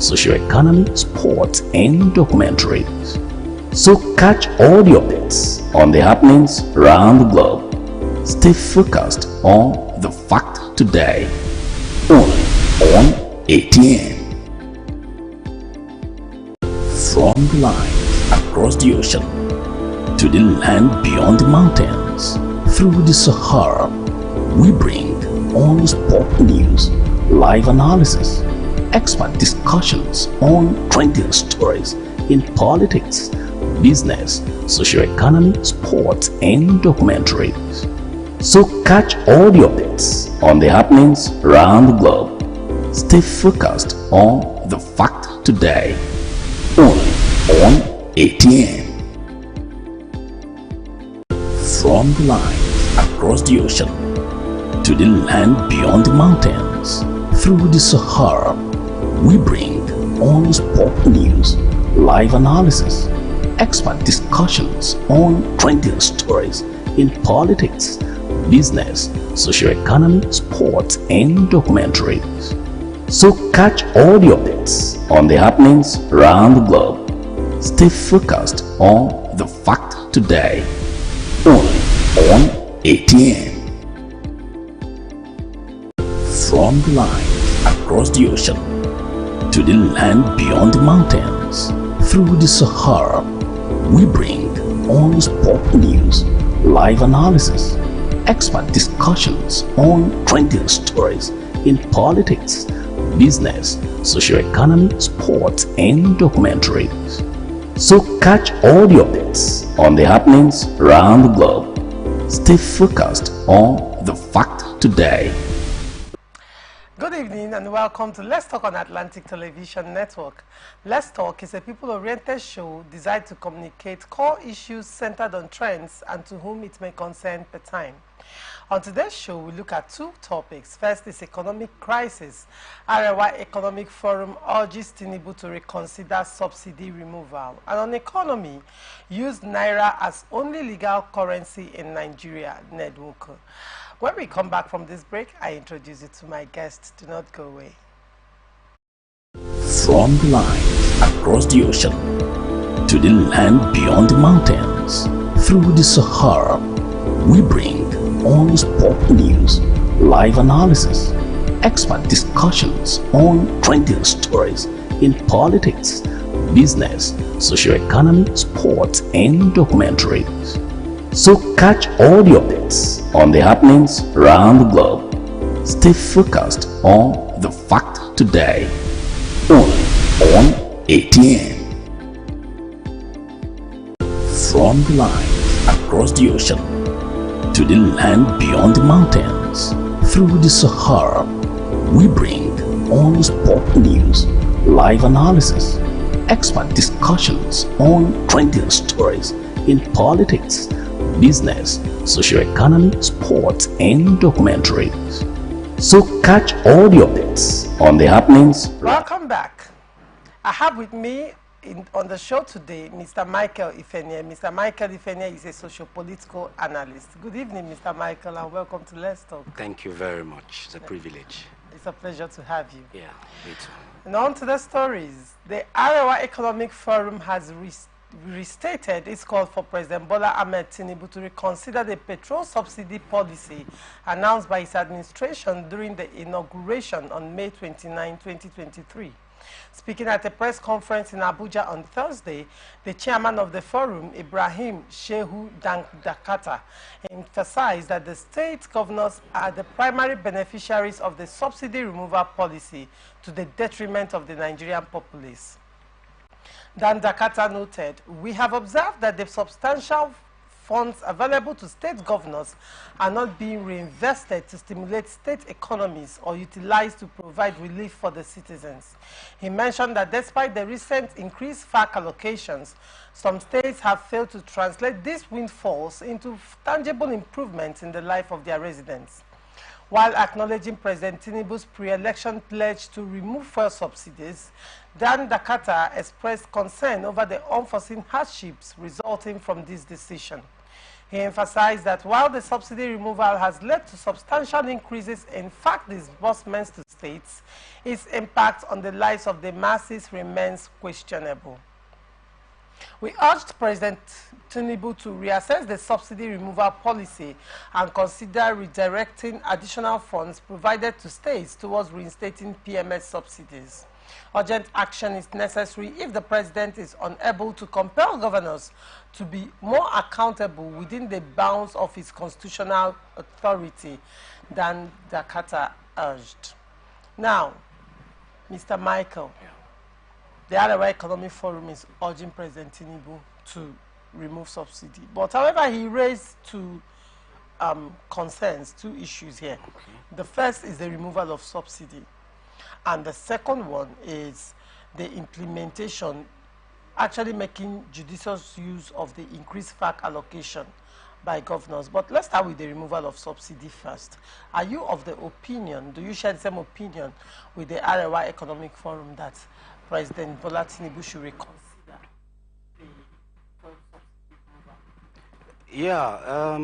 socio-economy, sports, and documentaries. So catch all the updates on the happenings around the globe. Stay focused on the fact today, only on ATN. From the line across the ocean to the land beyond the mountains, through the Sahara, we bring on sport news, live analysis, expert discussions on trending stories in politics, business, socio-economy, sports, and documentaries. So catch all the updates on the happenings around the globe. Stay focused on the fact today, only on ATN. From the line across the ocean to the land beyond the mountains, through the Sahara, we bring on sport news, live analysis, expert discussions on trending stories in politics, business, socio-economy, sports, and documentaries. So catch all the updates on the happenings around the globe. Stay focused on the fact today, only on ATN. From the line across the ocean to the land beyond the mountains, through the Sahara, we bring on sport news, live analysis, expert discussions on trending stories in politics, business, socio-economy, sports, and documentaries. So catch all the updates on the happenings around the globe. Stay focused on the fact today. Good evening and welcome to Let's Talk on Atlantic Television Network. Let's Talk is a people-oriented show designed to communicate core issues centered on trends and to whom it may concern per time. On today's show, we look at two topics. First is economic crisis. Arewa Economic Forum urges Tinubu to reconsider subsidy removal. And on economy, use Naira as only legal currency in Nigeria, Nedwoko. When we come back from this break, I introduce you to my guest. Do not go away. From the line across the ocean to the land beyond the mountains, through the Sahara, we bring on sport news, live analysis, expert discussions on trending stories in politics, business, socio-economy, sports, and documentaries. So catch all the updates on the happenings around the globe. Stay focused on the fact today, only on ATN. From the line across the ocean to the land beyond the mountains, through the Sahara, we bring on sport news, live analysis, expert discussions on trending stories in politics, business, socio-economy, sports, and documentaries. So catch all the updates on the happenings. Welcome back. I have with me on the show today Mr. Michael Ifenye. Mr. Michael Ifenye is a socio-political analyst. Good evening, Mr. Michael, and welcome to Let's Talk. Thank you very much. It's a privilege. It's a pleasure to have you. Yeah, me too. And on to the stories. The Arewa Economic Forum has restated its call for President Bola Ahmed Tinubu to reconsider the petrol subsidy policy announced by his administration during the inauguration on May 29, 2023. Speaking at a press conference in Abuja on Thursday, the chairman of the forum, Ibrahim Shehu Dakata, emphasized that the state governors are the primary beneficiaries of the subsidy removal policy to the detriment of the Nigerian populace. Dan Dakata noted, "We have observed that the substantial funds available to state governors are not being reinvested to stimulate state economies or utilized to provide relief for the citizens." He mentioned that despite the recent increased FAC allocations, some states have failed to translate these windfalls into tangible improvements in the life of their residents. While acknowledging President Tinubu's pre-election pledge to remove fuel subsidies, Dan Dakata expressed concern over the unforeseen hardships resulting from this decision. He emphasized that while the subsidy removal has led to substantial increases in fact disbursements to states, its impact on the lives of the masses remains questionable. We urged President Tinubu to reassess the subsidy removal policy and consider redirecting additional funds provided to states towards reinstating PMS subsidies. Urgent action is necessary if the president is unable to compel governors to be more accountable within the bounds of his constitutional authority than Jakarta urged. Now, Mr. Michael, the Arewa Economic Forum is urging President Tinubu to remove subsidy. But however, he raised two concerns, two issues here. Okay. The first is the removal of subsidy. And the second one is the implementation, actually making judicious use of the increased FAC allocation by governors. But let's start with the removal of subsidy first. Are you of the opinion, do you share the same opinion with the Arewa Economic Forum that President Bola Tinubu should reconsider the subsidy removal? Yeah,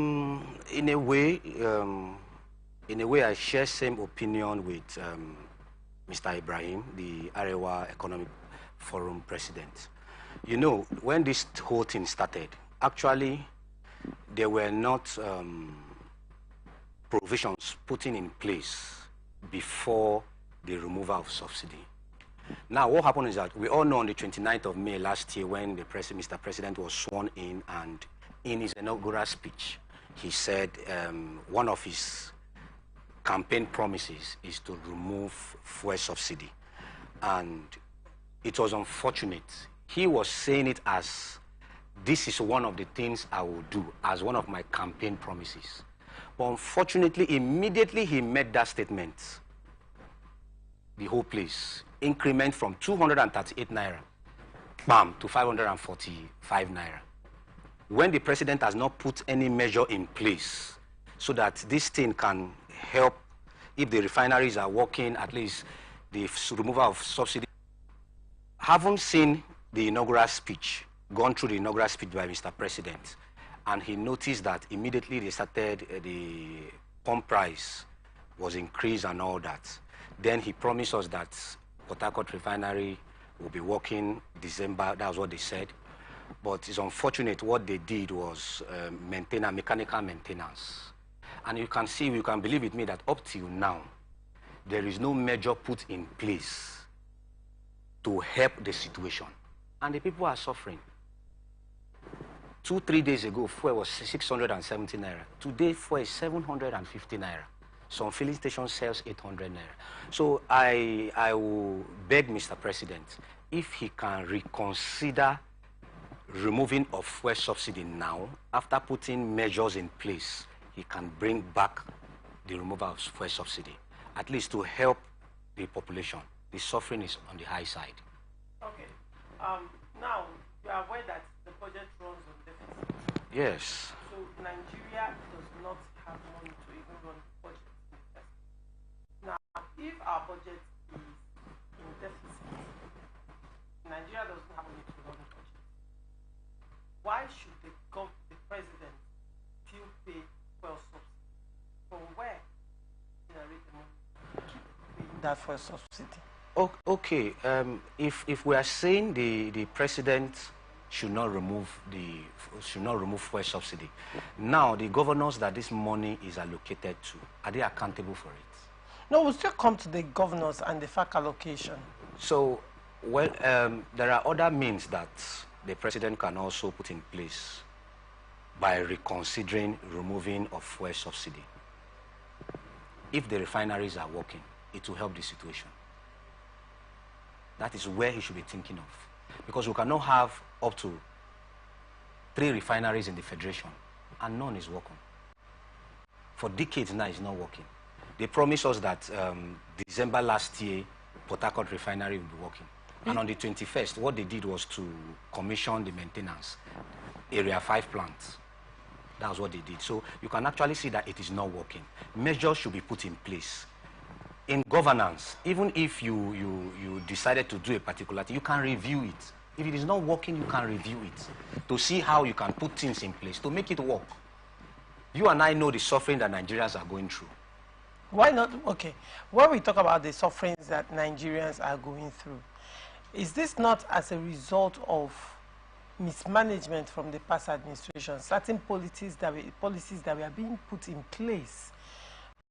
in a way, I share same opinion with Mr. Ibrahim, the Arewa Economic Forum president. You know, when this whole thing started, actually, there were not provisions put in place before the removal of subsidy. Now, what happened is that we all know on the 29th of May last year when the Mr. President was sworn in, and in his inaugural speech, he said one of his campaign promises is to remove fuel subsidy. And it was unfortunate. He was saying it as, this is one of the things I will do, as one of my campaign promises. But unfortunately, immediately he made that statement, the whole place, increment from 238 naira, bam, to 545 naira. When the president has not put any measure in place so that this thing can help, if the refineries are working, at least the removal of subsidy. Haven't seen the inaugural speech, gone through the inaugural speech by Mr. President, and he noticed that immediately they started, the pump price was increased and all that. Then he promised us that Port Harcourt refinery will be working December, that was what they said. But it's unfortunate what they did was mechanical maintenance. And you can see, you can believe with me that up till now, there is no measure put in place to help the situation. And the people are suffering. 2-3 days ago, fuel was 670 naira. Today, fuel is 750 naira. Some filling station sells 800 naira. So I will beg Mr. President, if he can reconsider removing of fuel subsidy now, after putting measures in place, he can bring back the removal of fuel subsidy, at least to help the population. The suffering is on the high side. Okay. Now, you are aware that the budget runs on deficit. Yes. So Nigeria does not have money to even run budget. Now, if our budget is in deficit, Nigeria doesn't have money to run budget. Why should the president still pay fuel subsidy? From where generate the money? Keep paying that fuel subsidy. Okay. If we are saying the president should not remove fuel subsidy, now the governors that this money is allocated to, are they accountable for it? No, we'll still come to the governors and the FAC allocation. So, well, there are other means that the president can also put in place by reconsidering removing of fuel subsidy. If the refineries are working, it will help the situation. That is where he should be thinking of. Because we cannot have up to 3 refineries in the Federation and none is working. For decades now, it's not working. They promised us that December last year, Port Harcourt refinery will be working. And on the 21st, what they did was to commission the maintenance, Area 5 plants. That was what they did. So you can actually see that it is not working. Measures should be put in place. In governance, even if you decided to do a particular thing, you can review it. If it is not working, you can review it to see how you can put things in place to make it work. You and I know the suffering that Nigerians are going through. Why not? Okay, when we talk about the sufferings that Nigerians are going through, is this not as a result of mismanagement from the past administration? Certain policies that were being put in place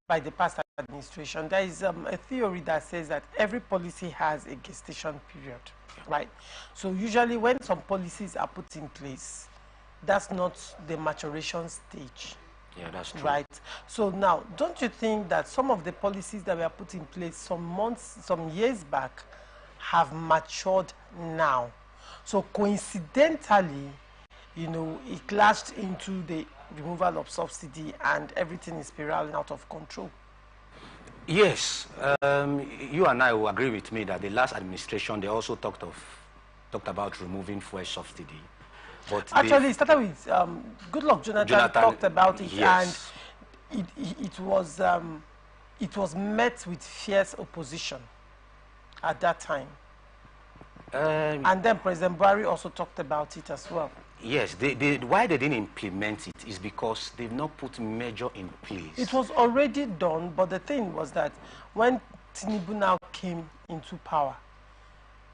by the past administration. There is a theory that says that every policy has a gestation period, right? So usually when some policies are put in place, that's not the maturation stage. Yeah, that's true. Right. So now, don't you think that some of the policies that were put in place some years back have matured now? So coincidentally, you know, it clashed into the removal of subsidy and everything is spiraling out of control. Yes, you and I will agree with me that the last administration, they also talked about removing fuel subsidy. But actually, it started with Goodluck Jonathan talked about it, yes. And it was met with fierce opposition at that time. And then President Buhari also talked about it as well. Yes, why they didn't implement it is because they've not put measure in place. It was already done, but the thing was that when Tinubu now came into power,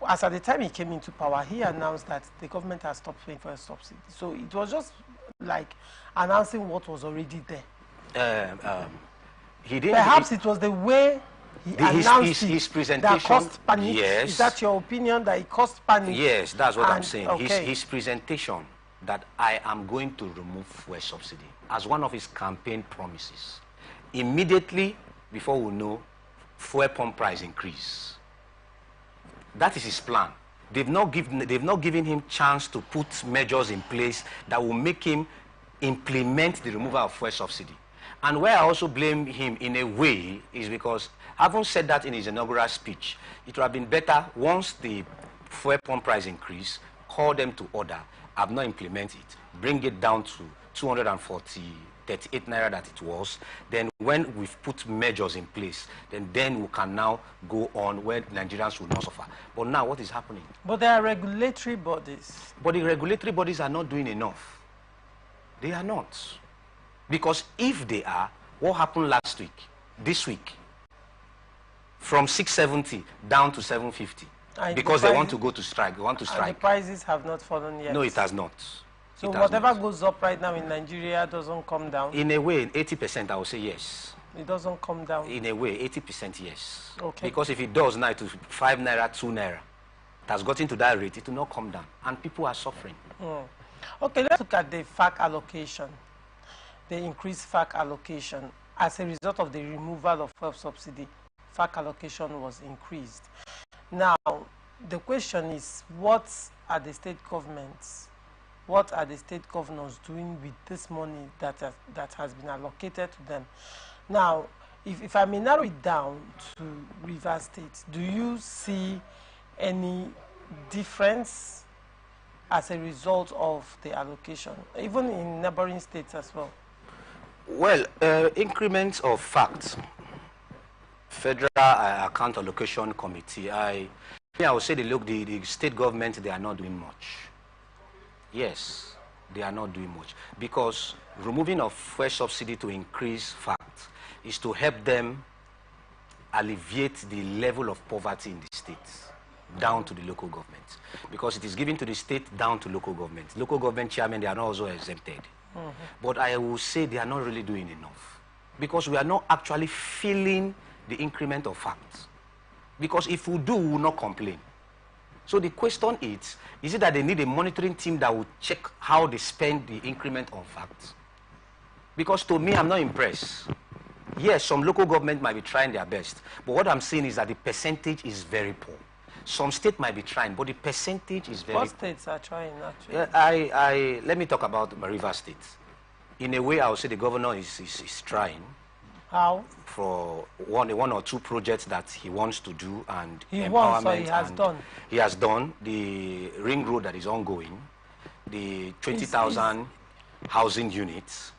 as at the time he came into power, he announced that the government has stopped paying for a subsidy. So it was just like announcing what was already there. He didn't. Perhaps it was the way he announced his presentation that caused panic. Yes. Is that your opinion, that it caused panic? Yes, that's what I'm saying. Okay. His presentation that I am going to remove fuel subsidy as one of his campaign promises. Immediately before we know, fuel pump price increase. That is his plan. They've not given him chance to put measures in place that will make him implement the removal of fuel subsidy. And where I also blame him in a way is because, having said that in his inaugural speech, it would have been better once the fuel pump price increase, call them to order, have not implemented it, bring it down to 238 naira that it was. Then when we've put measures in place, then we can now go on where Nigerians will not suffer. But now what is happening? But there are regulatory bodies. But the regulatory bodies are not doing enough. They are not. Because if they are, what happened last week, this week? From 670 down to 750. Because they want to go to strike. They want to strike. And the prices have not fallen yet. No, it has not. So whatever goes up right now in Nigeria doesn't come down? In a way, 80% I would say yes. It doesn't come down? In a way, 80% yes. Okay. Because if it does now to 5 naira, 2 naira, it has gotten to that rate, it will not come down. And people are suffering. Okay, let's look at the FAC allocation. The increased FAC allocation. As a result of the removal of fuel subsidy, FAC allocation was increased. Now, the question is, what are the state governments, what are the state governors doing with this money that has been allocated to them? Now, if I may narrow it down to Rivers State, do you see any difference as a result of the allocation, even in neighboring states as well? Well, increments of facts. Federal Account Allocation Committee, I would say the state government, they are not doing much. Yes, they are not doing much. Because removing of fuel subsidy to increase facts is to help them alleviate the level of poverty in the states down to the local government. Because it is given to the state down to local government. Local government chairmen, they are not also exempted. But I will say they are not really doing enough. Because we are not actually feeling the increment of facts. Because if we do, we will not complain. So the question is it that they need a monitoring team that will check how they spend the increment on facts? Because to me, I'm not impressed. Yes, some local government might be trying their best. But what I'm saying is that the percentage is very poor. Some states might be trying, but the percentage is very poor. What states are trying, actually? Let me talk about Rivers State. In a way, I would say the governor is trying. How? For one or two projects that he wants to do, and he wants, or he has done. He has done the ring road that is ongoing, the 20,000 housing units,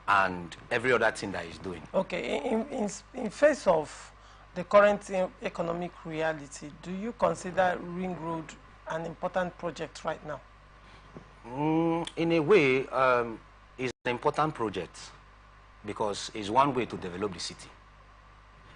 and every other thing that he's doing. Okay, in face of the current economic reality, do you consider ring road an important project right now? In a way, it's an important project. because it's one way to develop the city.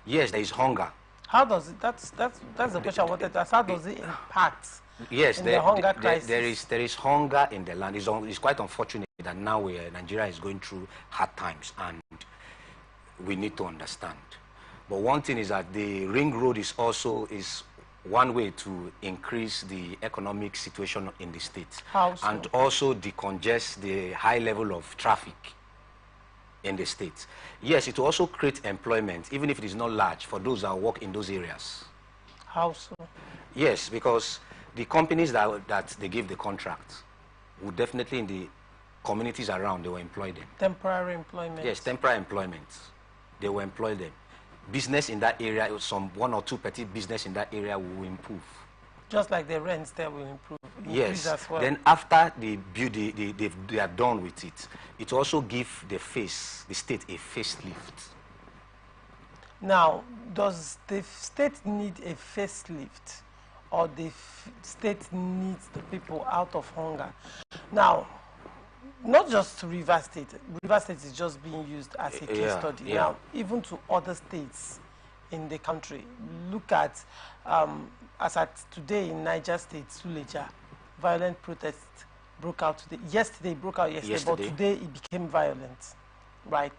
Yes, there is hunger. How does it, that's the question I wanted to ask. How does it impact Yes, in the hunger crisis? there is hunger in the land. It's quite unfortunate that now Nigeria is going through hard times, and we need to understand. But one thing is that the ring road is also one way to increase the economic situation in the state. How so? And also decongest the high level of traffic in the state. Yes, it will also create employment, even if it is not large, for those that work in those areas. How so? Yes, because the companies that they give the contract would definitely, in the communities around, they will employ them. Temporary employment. Yes, temporary employment. They will employ them. Business in that area, some one or two petty business in that area will improve. Just like the rents there will improve. Yes. As well. Then after they are done with it, it also gives the state a facelift. Now, does the state need a facelift, or the state needs the people out of hunger? Now, not just to River State. River State is just being used as a case study. Yeah. Now, even to other states in the country. Look at, as at today in Niger State, Suleja, violent protests broke out today. Yesterday it broke out yesterday, but today it became violent, right?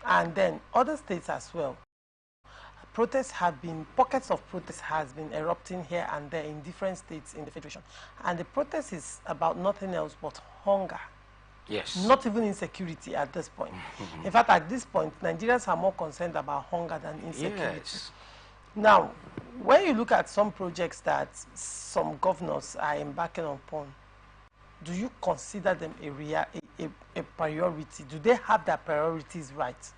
And then other states as well. Protests have been, pockets of protests has been erupting here and there in different states in the Federation. And the protest is about nothing else but hunger. Yes. Not even insecurity at this point. In fact, at this point, Nigerians are more concerned about hunger than insecurity. Yes. Now, when you look at some projects that some governors are embarking upon, do you consider them a priority? Do they have their priorities right?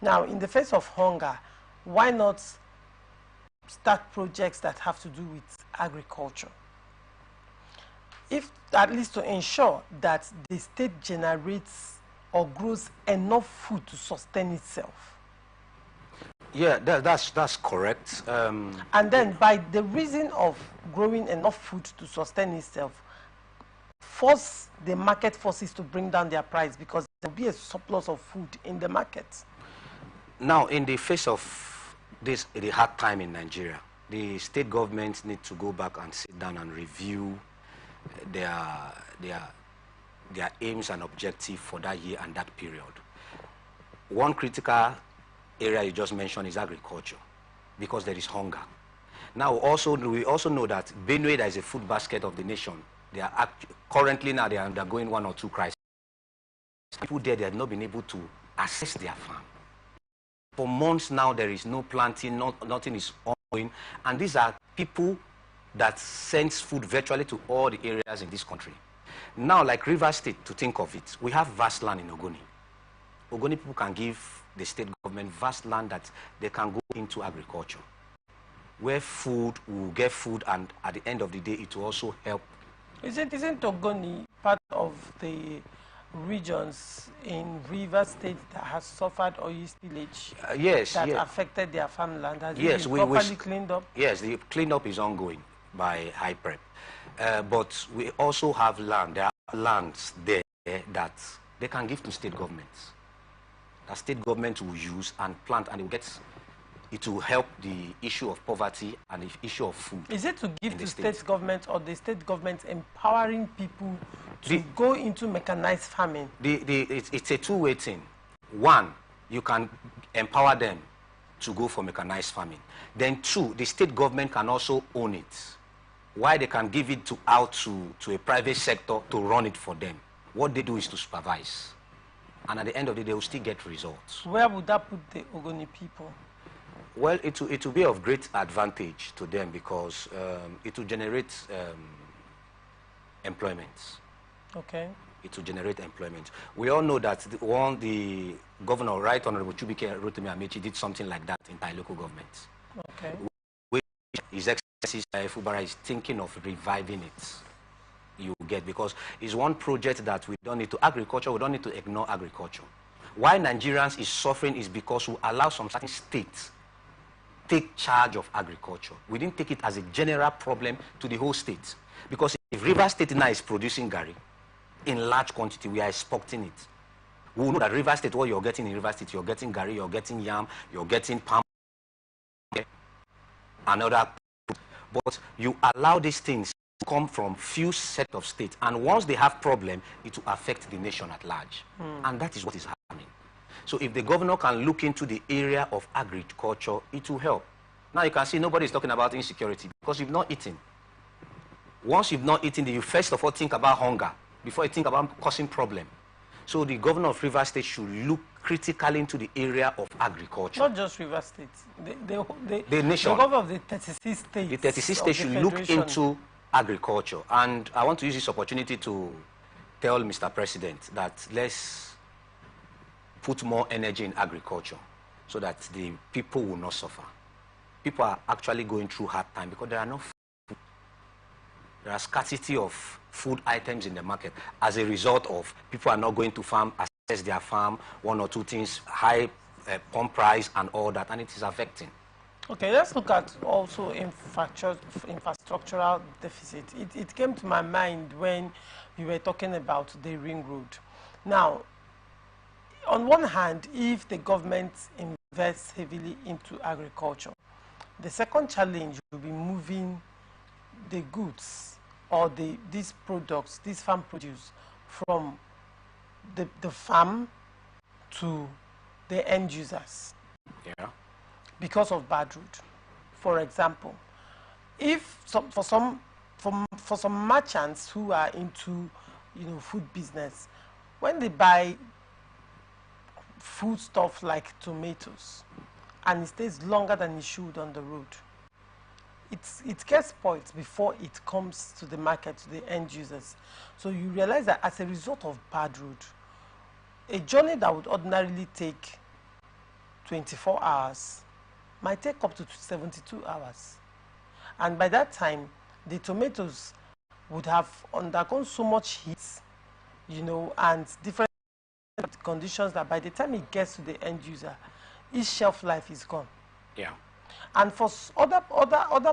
Now, in the face of hunger, why not start projects that have to do with agriculture? If at least to ensure that the state generates or grows enough food to sustain itself. Yeah, that's correct. And then by the reason of growing enough food to sustain itself, force the market forces to bring down their price, because there will be a surplus of food in the market. Now, in the face of the hard time in Nigeria, the state governments need to go back and sit down and review their aims and objectives for that year and that period. One critical area you just mentioned is agriculture, because there is hunger. Now, we also know that Benue, that is a food basket of the nation, they are currently now they are undergoing one or two crises. People there, they have not been able to access their farm. For months now, there is no planting, nothing is ongoing, and these are people that sends food virtually to all the areas in this country. Now, like River State, to think of it, we have vast land in Ogoni. Ogoni people can give the state government vast land that they can go into agriculture, where food will get food, and at the end of the day, it will also help. Isn't Ogoni part of the regions in River State that has suffered oil spillage? Yes, that yes. affected their farmland? Has Yes, it been properly cleaned up? Yes, the cleanup is ongoing by High Prep. But we also have land. There are lands there that they can give to state governments. The state government will use and plant, and it will help the issue of poverty and the issue of food. Is it to give to state government, or the state government empowering people to go into mechanized farming? It's a two-way thing. One, you can empower them to go for mechanized farming. Then two, the state government can also own it. Why they can give it out to a private sector to run it for them. What they do is to supervise. And at the end of the day, they will still get results. Where would that put the Ogoni people? Well, it will be of great advantage to them, because it will generate employment. Okay. It will generate employment. We all know that the governor, Right Honorable Chubike Rotimi Amechi, did something like that in Thai local government. Okay. Which His Excellency Fubara is thinking of reviving it. You get, because it's one project that we don't need to agriculture. We don't need to ignore agriculture. Why Nigerians is suffering is because we allow some certain states take charge of agriculture. We didn't take it as a general problem to the whole state. Because if River State now is producing gari in large quantity, we are exporting it. We know that River State, what you're getting in River State, you're getting Gary, you're getting yam, you're getting palm, and other. But you allow these things to come from few set of states, and once they have problem, it will affect the nation at large. And that is what is happening. So if the governor can look into the area of agriculture, it will help. Now you can see nobody is talking about insecurity because you've not eaten. Once you've not eaten, you first of all think about hunger before you think about causing problem. So the governor of River State should look critically into the area of agriculture. Not just River State. The nation. The governor of the 36 states. The 36 states should look into agriculture. And I want to use this opportunity to tell Mr. President that let's put more energy in agriculture so that the people will not suffer. People are actually going through hard time because there are no food. There are scarcity of food items in the market as a result of people are not going to farm, access their farm, one or two things, high pump price and all that, and it is affecting. Okay, let's look at also infrastructural deficit. It came to my mind when you were talking about the ring road. Now, on one hand, if the government invests heavily into agriculture, the second challenge will be moving the goods or these products, these farm produce, from the farm to the end users. Yeah. Because of bad road. For example, if for some merchants who are into food business, when they buy food stuff like tomatoes and it stays longer than it should on the road, it gets spoiled before it comes to the market, to the end users. So you realize that as a result of bad road, a journey that would ordinarily take 24 hours might take up to 72 hours. And by that time, the tomatoes would have undergone so much heat, and different conditions that by the time it gets to the end user, its shelf life is gone. Yeah. And for other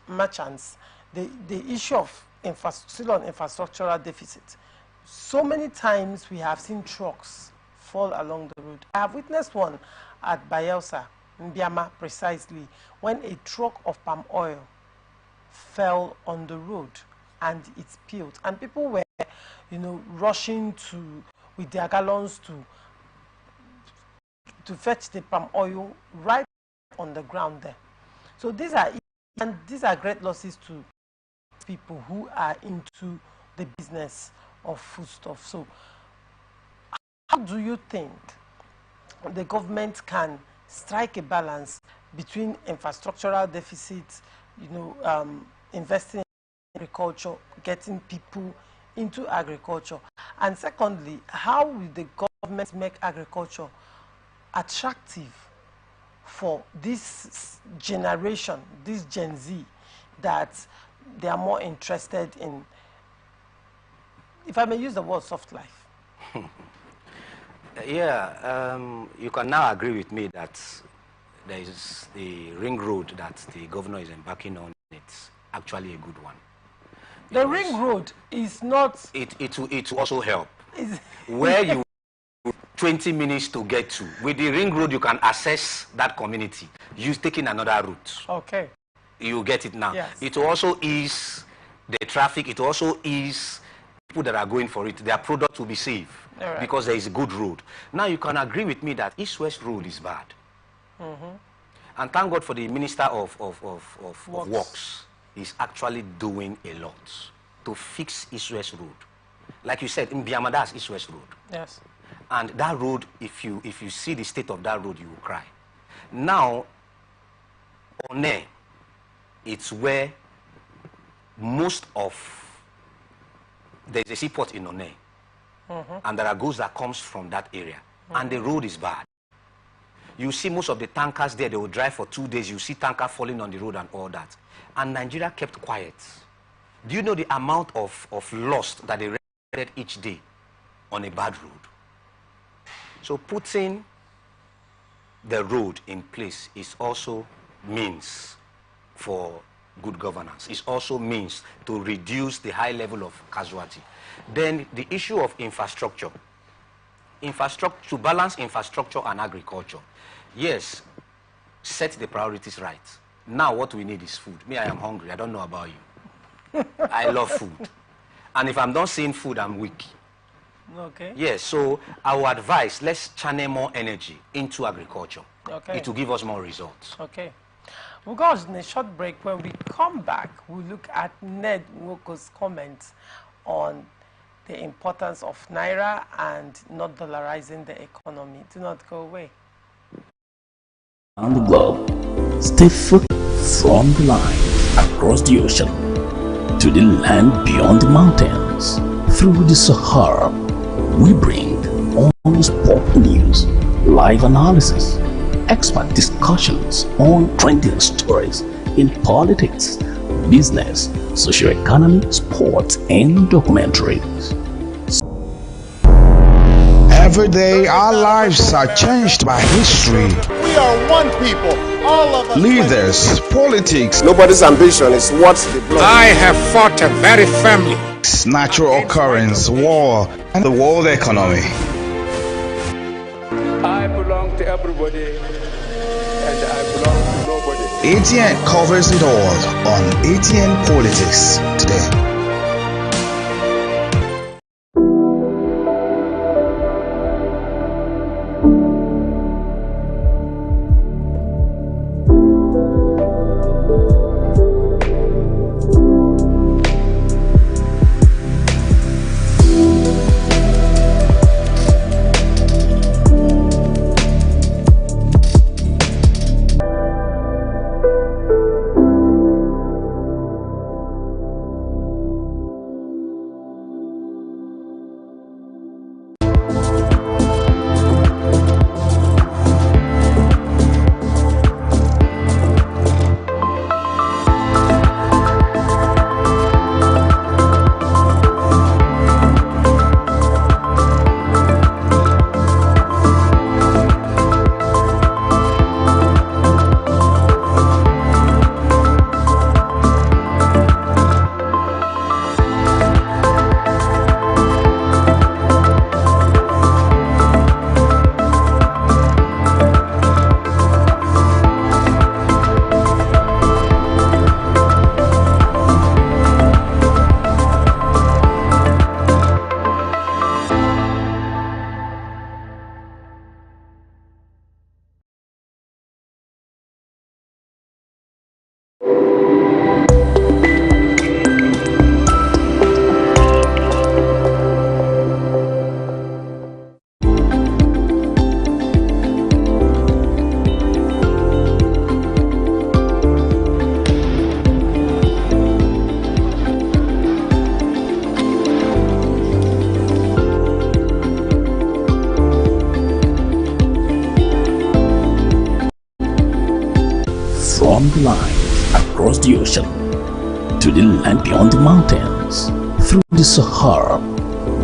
merchants, the issue of still on infrastructural deficit. So many times we have seen trucks fall along the road. I have witnessed one at Bayelsa, Mbiama precisely, when a truck of palm oil fell on the road and it spilled. And people were, rushing with their gallons to fetch the palm oil right on the ground there. So these are great losses to people who are into the business of foodstuff. So how do you think the government can strike a balance between infrastructural deficits, investing in agriculture, getting people into agriculture, and secondly, how will the government make agriculture attractive for this generation, this Gen Z, that they are more interested in, if I may use the word, soft life? Yeah, you can now agree with me that there is the ring road that the governor is embarking on. It's actually a good one. The ring road is not... It will also help. Where you 20 minutes to get to. With the ring road, you can access that community. You're taking another route. Okay. You get it now. Yes. It will also ease the traffic. It will also ease people that are going for it. Their product will be safe. Right. Because there is a good road. Now you can agree with me that East-West road is bad. And thank God for the Minister of Works. He's actually doing a lot to fix East-West road. Like you said, in Biama, that's East-West road. Yes. And that road, if you see the state of that road, you will cry. Now, One, it's where most of, there's a seaport in One. And there are goods that comes from that area. And the road is bad. You see most of the tankers there, they will drive for 2 days. You see tanker falling on the road and all that. And Nigeria kept quiet. Do you know the amount of loss that they recorded each day on a bad road? So putting the road in place is also means for good governance. It also means to reduce the high level of casualty. Then the issue of infrastructure infrastructure, to balance infrastructure and agriculture. Yes, set the priorities right. Now what we need is food. Me, I am hungry. I don't know about you. I love food. And if I'm not seeing food, I'm weak. Okay. Yes, so I would advise, let's channel more energy into agriculture. Okay. It will give us more results. Okay. We'll go on a short break. When we come back, we'll look at Ned Nwoko's comments on the importance of Naira and not dollarizing the economy. Do not go away. On the globe, stay focused from the line across the ocean to the land beyond the mountains. Through the Sahara, we bring on-the-spot news, live analysis, expert discussions on trending stories in politics, business, socio-economy, sports, and documentaries. Every day, our lives are changed by history. We are one people, all of us. Leaders, politics, Nobody's ambition is what they blood. I have fought very firmly. natural occurrence, war, and the world economy. I belong to everybody and I belong to nobody. ATN covers it all on ATN Politics today. From the line across the ocean to the land beyond the mountains, through the Sahara,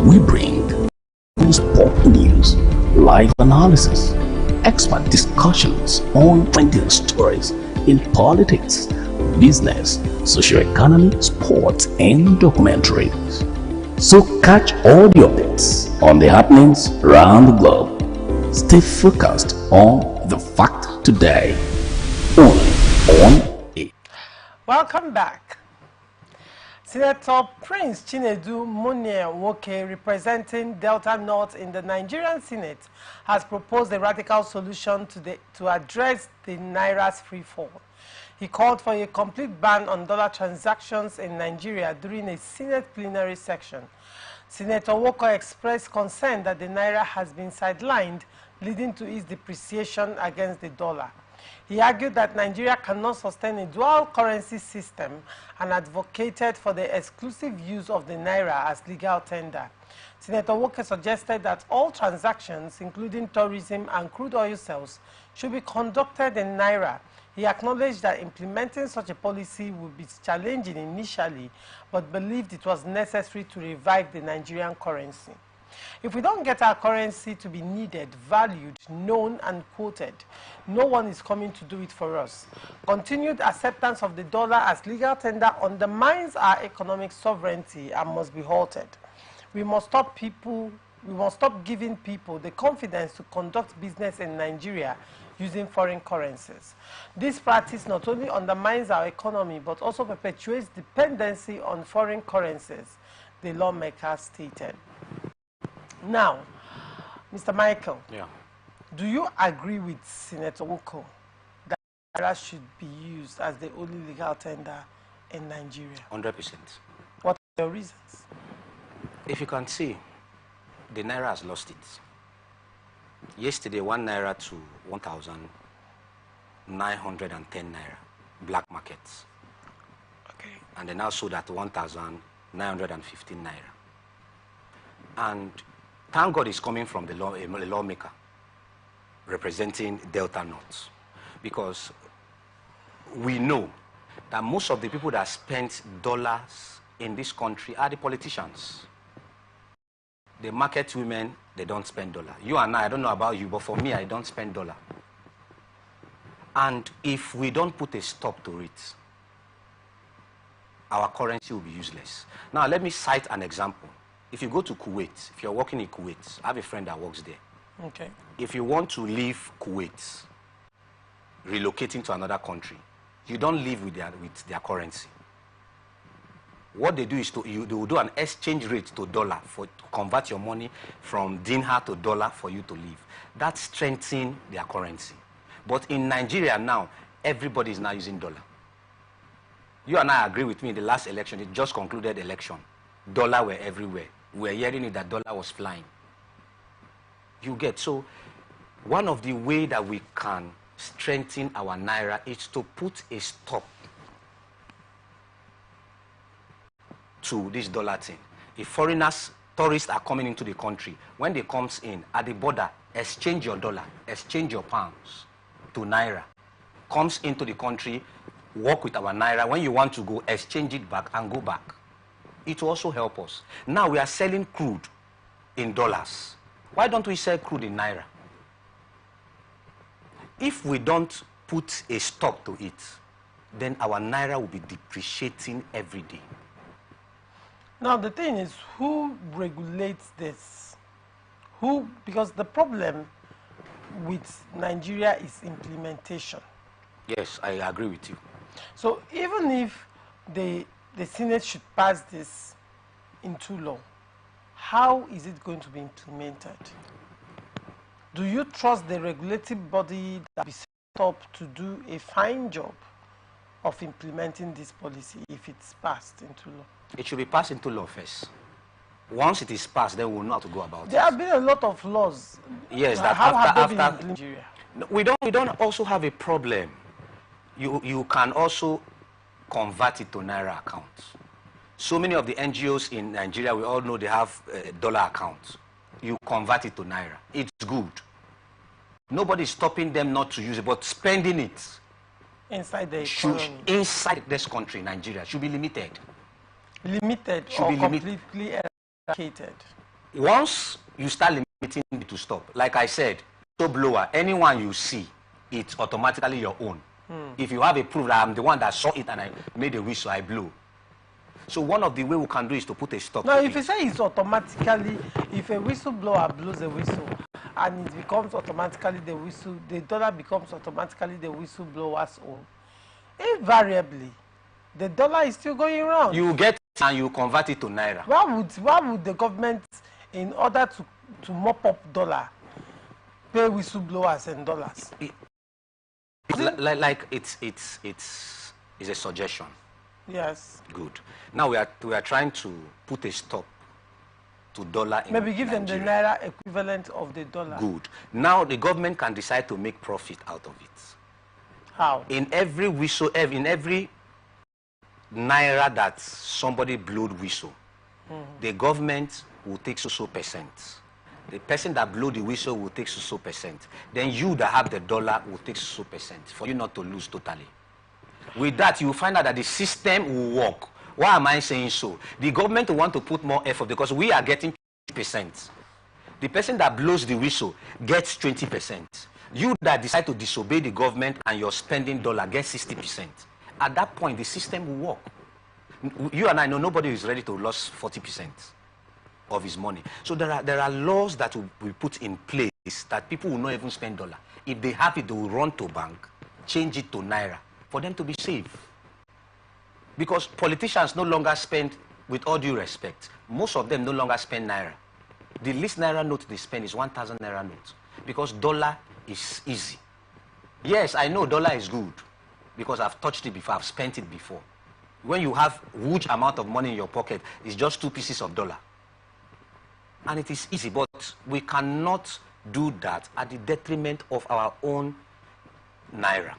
we bring sport news, live analysis, expert discussions on trending stories in politics, business, socio-economy, sports, and documentaries. So catch all the updates on the happenings around the globe. Stay focused on the fact today. Only on it. Welcome back. Senator Prince Chinedu Munye-Nwoke, representing Delta North in the Nigerian Senate, has proposed a radical solution to address the Naira's free fall. He called for a complete ban on dollar transactions in Nigeria during a Senate plenary session. Senator Nwoke expressed concern that the Naira has been sidelined, leading to its depreciation against the dollar. He argued that Nigeria cannot sustain a dual currency system and advocated for the exclusive use of the Naira as legal tender. Senator Nwoke suggested that all transactions, including tourism and crude oil sales, should be conducted in Naira. He acknowledged that implementing such a policy would be challenging initially, but believed it was necessary to revive the Nigerian currency. If we don't get our currency to be needed, valued, known, and quoted, no one is coming to do it for us. Continued acceptance of the dollar as legal tender undermines our economic sovereignty and must be halted. We must stop people We must stop giving people the confidence to conduct business in Nigeria using foreign currencies. This practice not only undermines our economy but also perpetuates dependency on foreign currencies, the lawmaker stated. Now, Mr. Michael, do you agree with Senator Oko that Naira should be used as the only legal tender in Nigeria? 100%. What are your reasons? If you can see, the Naira has lost it. Yesterday, 1 Naira to 1,910 Naira, black markets. Okay. And they now sold at 1,915 Naira. And thank God it's coming from the lawmaker representing Delta North. Because we know that most of the people that spent dollars in this country are the politicians. The market women, they don't spend dollar. You and I don't know about you, but for me, I don't spend dollar. And if we don't put a stop to it, our currency will be useless. Now, let me cite an example. If you go to Kuwait, if you're working in Kuwait, I have a friend that works there. Okay. If you want to leave Kuwait, relocating to another country, you don't live with their currency. What they do is they will do an exchange rate to dollar to convert your money from dinar to dollar for you to leave. That strengthens their currency. But in Nigeria now, everybody is now using dollar. You and I agree with me in the last election, it just concluded election. Dollar were everywhere. We were hearing it that dollar was flying. You get, so one of the ways that we can strengthen our Naira is to put a stop to this dollar thing. If foreigners, tourists are coming into the country, when they comes in at the border, exchange your dollar, exchange your pounds to Naira. Comes into the country, work with our Naira. When you want to go, exchange it back and go back. It will also help us. Now we are selling crude in dollars. Why don't we sell crude in Naira? If we don't put a stop to it, then our Naira will be depreciating every day. Now, the thing is, who regulates this? Who? Because the problem with Nigeria is implementation. Yes, I agree with you. So even if the Senate should pass this into law, how is it going to be implemented? Do you trust the regulative body that will be set up to do a fine job of implementing this policy if it's passed into law? It should be passed into law first. Once it is passed, then we'll know how to go about it. There have been a lot of laws. Yes, that how have they after been in Nigeria? No, we don't also have a problem. You can also convert it to Naira accounts. So many of the NGOs in Nigeria, we all know they have dollar accounts. You convert it to Naira. It's good. Nobody is stopping them not to use it, but spending it Inside the economy. Inside this country, Nigeria, should be limited. Limited or completely eradicated. Once you start limiting it to stop, like I said, blower, anyone you see, it's automatically your own. If you have a proof that I'm the one that saw it and I made a whistle, I blew. So one of the way we can do is to put a stop. Now, if you say it's automatically, if a whistleblower blows a whistle and it becomes automatically the dollar becomes automatically the whistleblower's own, invariably, the dollar is still going around. You get it and you convert it to Naira. Why would the government, in order to mop up dollar, pay whistleblowers in dollars? It's a suggestion. Yes. Good. Now we are trying to put a stop to dollar in Maybe give Nigeria. them the Naira equivalent of the dollar. Good. Now the government can decide to make profit out of it. How? In every whistle, in every Naira that somebody blowed whistle, the government will take so percent. The person that blew the whistle will take so percent. Then you that have the dollar will take so percent for you not to lose totally. With that, you will find out that the system will work. Why am I saying so? The government will want to put more effort because we are getting 20%. The person that blows the whistle gets 20%. You that decide to disobey the government and you're spending dollar gets 60%. At that point, the system will work. You and I know nobody is ready to lose 40%. of his money. So there are laws that will be put in place that people will not even spend dollar. If they have it, they will run to bank, change it to naira for them to be safe. Because politicians no longer spend, with all due respect, most of them no longer spend naira. The least naira note they spend is 1,000 naira note because dollar is easy. Yes, I know dollar is good because I've touched it before, I've spent it before. When you have huge amount of money in your pocket, it's just 2 pieces of dollar. And it is easy, but we cannot do that at the detriment of our own naira.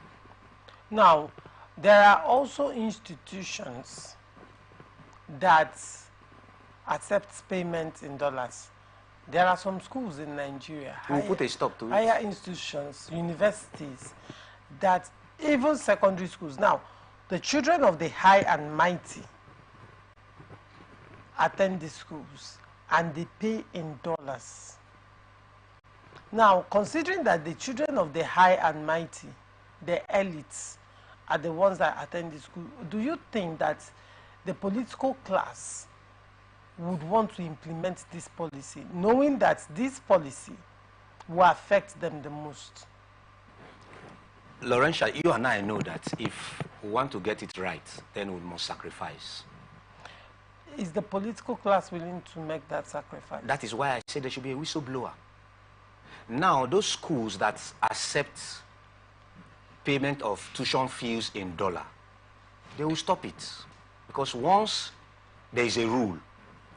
Now, there are also institutions that accept payments in dollars. There are some schools in Nigeria, We'll put a stop to it. higher institutions, universities, that even secondary schools. Now, the children of the high and mighty attend the schools and they pay in dollars. Now, considering that the children of the high and mighty, the elites, are the ones that attend the school, do you think that the political class would want to implement this policy, knowing that this policy will affect them the most? Laurentia, you and I know that if we want to get it right, then we must sacrifice. Is the political class willing to make that sacrifice? That is why I say there should be a whistleblower. Now, those schools that accept payment of tuition fees in dollar, they will stop it. Because once there is a rule,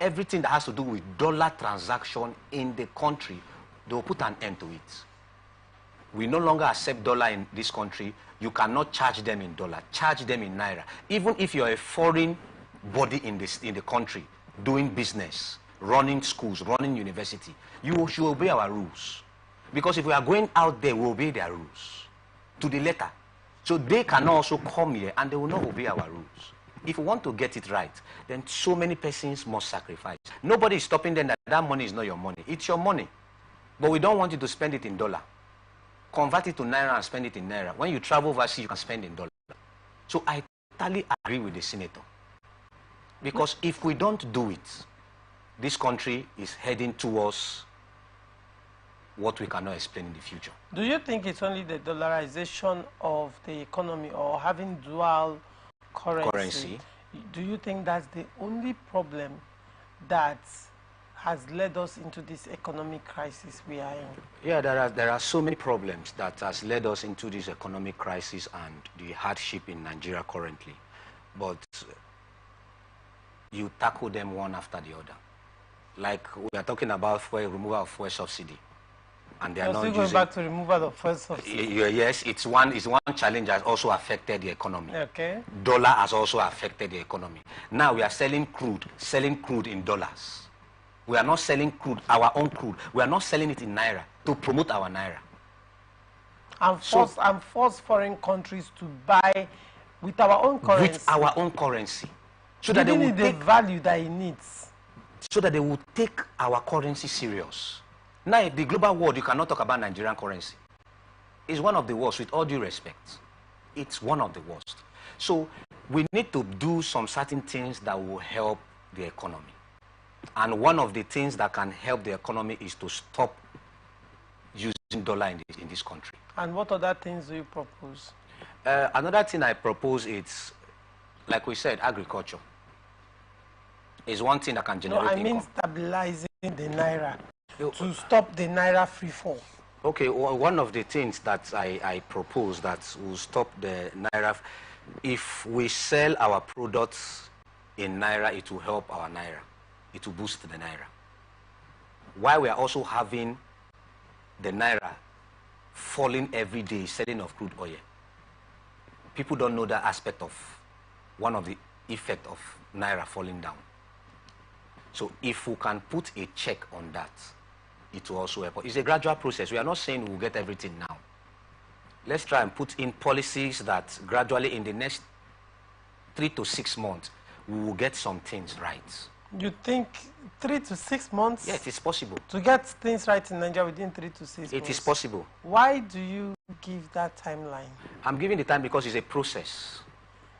everything that has to do with dollar transaction in the country, they will put an end to it. We no longer accept dollar in this country. You cannot charge them in dollar, charge them in naira. Even if you're a foreign body in the country, doing business, running schools, running university, you should obey our rules. Because if we are going out there, we obey their rules to the letter. So they can also come here and they will not obey our rules. If we want to get it right, then so many persons must sacrifice. Nobody is stopping them that money is not your money. It's your money. But we don't want you to spend it in dollar. Convert it to naira and spend it in naira. When you travel overseas, you can spend in dollar. So I totally agree with the senator. Because if we don't do it, this country is heading towards what we cannot explain in the future. Do you think it's only the dollarization of the economy or having dual currency? Do you think that's the only problem that has led us into this economic crisis we are in? Yeah, there are so many problems that has led us into this economic crisis and the hardship in Nigeria currently. But you tackle them one after the other. Like we are talking about removal of fuel subsidy. And they are not going back to removal of fuel subsidy. Yes, it's one challenge that has also affected the economy. Okay. Dollar has also affected the economy. Now we are selling crude in dollars. We are not selling crude, our own crude. We are not selling it in naira to promote our naira. And force foreign countries to buy with our own currency. With our own currency. So that they will take the value that it needs. So that they will take our currency serious. Now, in the global world, you cannot talk about Nigerian currency. It's one of the worst, with all due respect. It's one of the worst. So we need to do some certain things that will help the economy. And one of the things that can help the economy is to stop using dollar in this country. And what other things do you propose? Another thing I propose is, like we said, agriculture. Is one thing that can generate income. I mean stabilizing the naira. To stop the naira free fall. Okay, well, one of the things that I propose that will stop the naira, if we sell our products in naira, it will help our naira. It will boost the naira. While we are also having the naira falling every day, selling of crude oil. People don't know that aspect of one of the effect of naira falling down. So if we can put a check on that, it will also help. It's a gradual process. We are not saying we'll get everything now. Let's try and put in policies that gradually in the next 3 to 6 months, we will get some things right. You think 3 to 6 months? Yes, it's possible. To get things right in Nigeria within 3 to 6 months? It is possible. Why do you give that timeline? I'm giving the time because it's a process.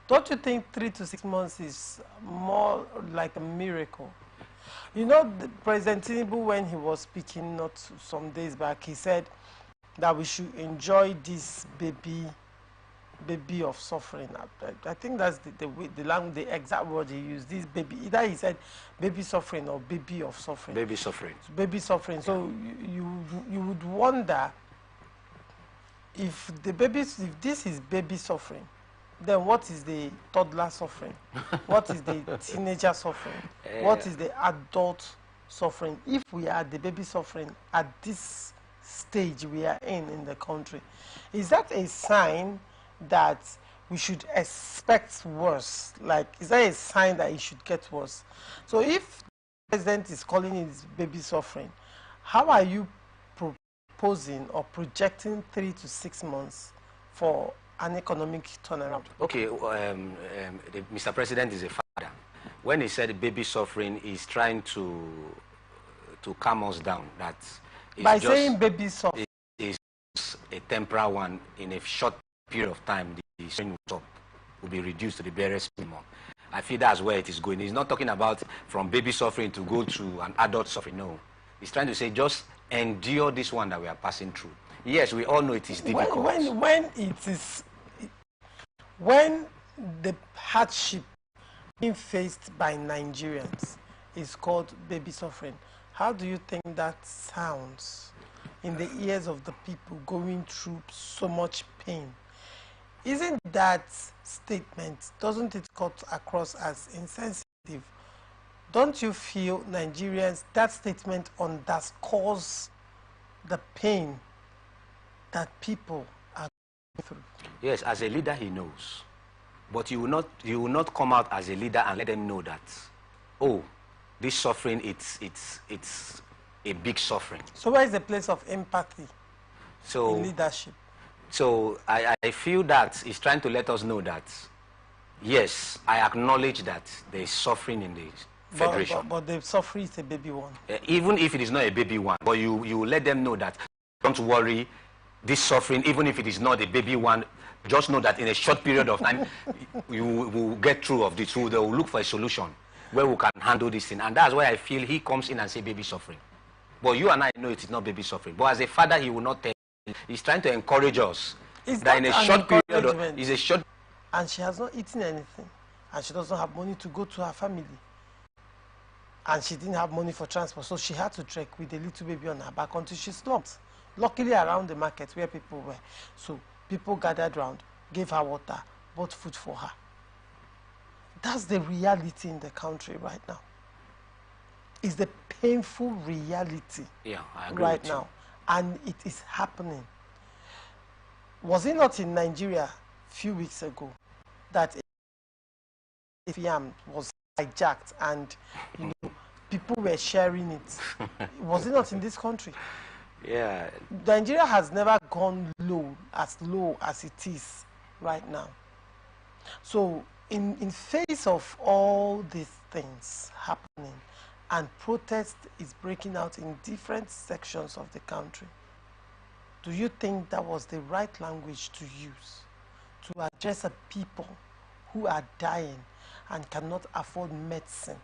Don't you think 3 to 6 months is more like a miracle? You know, President Tinubu, when he was speaking not some days back, he said that we should enjoy this baby of suffering. I think that's the language, the exact word he used. This baby, either he said baby suffering or baby of suffering. Baby suffering. Baby suffering. Yeah. So you would wonder if this is baby suffering, then what is the toddler suffering? What is the teenager suffering? What is the adult suffering? If we are the baby suffering at this stage we are in the country, is that a sign that we should expect worse? Like, is that a sign that it should get worse? So if the president is calling it baby suffering, how are you proposing or projecting 3 to 6 months for an economic turnaround? Okay, Mr. President is a father. When he said baby suffering, he's trying to calm us down. That by saying baby suffering is a temporary one. In a short period of time, the suffering will be reduced to the barest minimum. I feel that's where it is going. He's not talking about from baby suffering to go to an adult suffering. No, he's trying to say just endure this one that we are passing through. Yes, we all know it is difficult. When the hardship being faced by Nigerians is called baby suffering, how do you think that sounds in the ears of the people going through so much pain? Isn't that statement, doesn't it cut across as insensitive? Don't you feel, Nigerians, that statement underscores the pain that people are going through? Yes, as a leader he knows, but you will not come out as a leader and let them know that, oh, this suffering, it's a big suffering. So where is the place of empathy in leadership? So I feel that he's trying to let us know that, yes, I acknowledge that there is suffering in the federation. But the suffering is a baby one. Even if it is not a baby one, but you let them know that, don't worry, this suffering, even if it is not a baby one, just know that in a short period of time, you will get through of this. So they will look for a solution where we can handle this thing. And that's why I feel he comes in and say baby suffering. But you and I know it is not baby suffering. But as a father, he will not tell. He's trying to encourage us that in a short period, is a short. And she has not eaten anything, and she doesn't have money to go to her family, and she didn't have money for transport, so she had to trek with a little baby on her back until she slumped. Luckily, around the market where people were, so people gathered round, gave her water, bought food for her. That's the reality in the country right now. It's the painful reality I agree right with you. now. And it is happening. Was it not in Nigeria a few weeks ago that a FM was hijacked and people were sharing it? Was it not in this country? Yeah. Nigeria has never gone low as it is right now. So in face of all these things happening, and protest is breaking out in different sections of the country, do you think that was the right language to use to address a people who are dying and cannot afford medicine,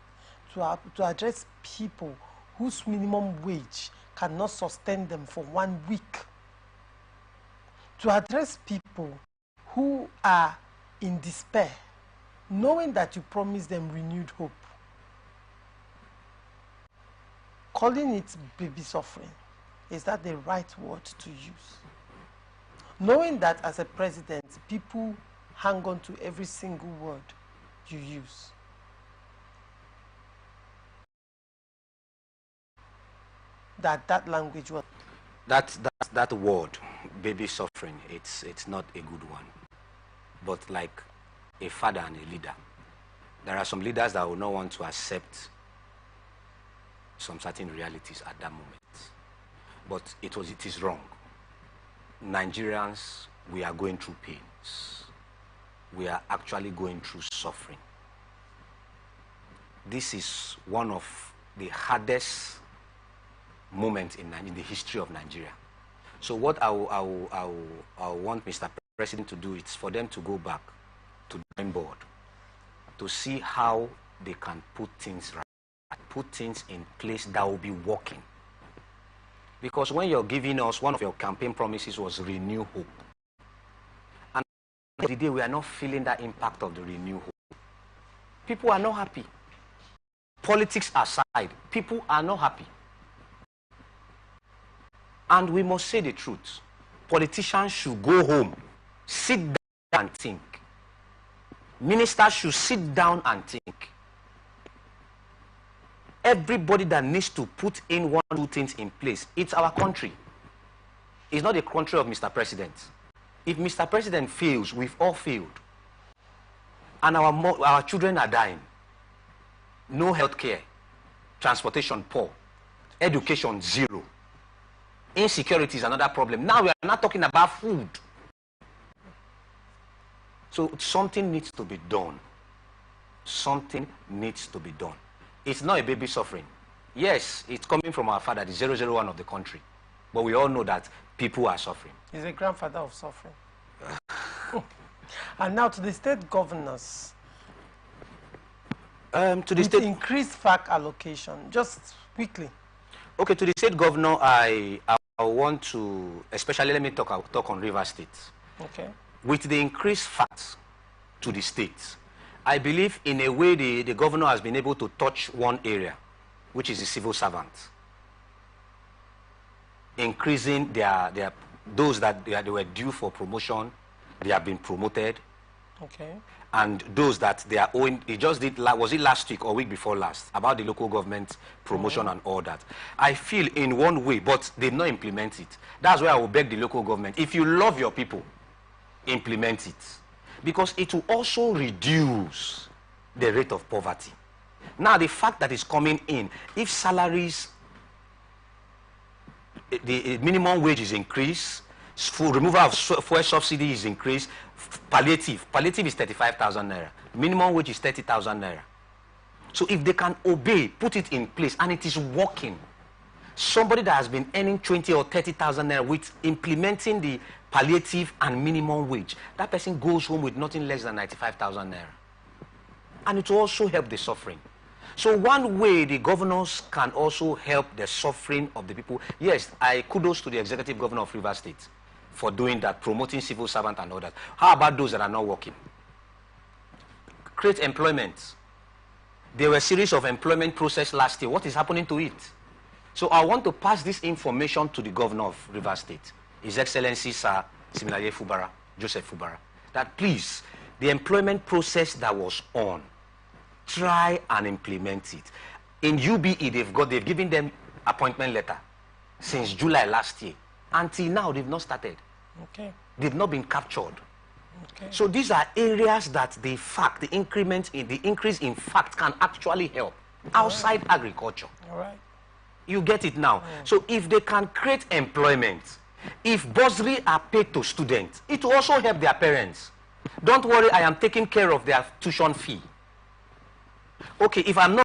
to address people whose minimum wage cannot sustain them for 1 week, to address people who are in despair, knowing that you promised them renewed hope? Calling it baby suffering, is that the right word to use? Knowing that as a president, people hang on to every single word you use. That language was... That word, baby suffering, it's not a good one. But like a father and a leader, there are some leaders that will not want to accept some certain realities at that moment. But it is wrong. Nigerians, we are going through pains. We are actually going through suffering. This is one of the hardest moments in the history of Nigeria. So what I want Mr. President to do is for them to go back to the drawing board to see how they can put things right. put things in place that will be working. Because when you're giving us, one of your campaign promises was renew hope. And today we are not feeling that impact of the renew hope. People are not happy. Politics aside, people are not happy. And we must say the truth. Politicians should go home, sit down and think. Ministers should sit down and think. Everybody that needs to put in one or two things in place, it's our country. It's not the country of Mr. President. If Mr. President fails, we've all failed. And our children are dying. No health care, transportation poor, education zero. Insecurity is another problem. Now we are not talking about food. So something needs to be done. Something needs to be done. It's not a baby suffering. Yes, it's coming from our father, the 001 of the country. But we all know that people are suffering. He's a grandfather of suffering. And now to the state governors. To the state increased FAC allocation, just quickly. Okay, to the state governor, I want to, especially let me talk on River State. Okay. With the increased FACs to the states, I believe in a way the governor has been able to touch one area, which is the civil servants. Increasing those that they were due for promotion, they have been promoted. Okay. And those that they are owing, he just did, was it last week or week before last, about the local government promotion and all that. I feel in one way, but they've not implemented it. That's why I will beg the local government, if you love your people, implement it. Because it will also reduce the rate of poverty. Now, the fact that it's coming in, if salaries, the minimum wage is increased, removal of fuel subsidy is increased, palliative is 35,000 naira, minimum wage is 30,000 naira. So if they can obey, put it in place, and it is working, somebody that has been earning 20 or 30,000 naira with implementing the palliative and minimum wage, that person goes home with nothing less than 95,000 naira. And it will also help the suffering. So one way the governors can also help the suffering of the people. Yes, I kudos to the executive governor of River State for doing that, promoting civil servant and all that. How about those that are not working? Create employment. There were a series of employment process last year. What is happening to it? So I want to pass this information to the governor of River State, His Excellency Sir Similaye Fubara, Joseph Fubara, that please, the employment process that was on, try and implement it. In UBE, they've given them appointment letter since July last year. Until now, they've not started. Okay. They've not been captured. Okay. So these are areas that the increase in fact can actually help outside agriculture. All right. You get it now. So if they can create employment, if bursary are paid to students, it will also help their parents. Don't worry, I am taking care of their tuition fee. Okay, if I'm not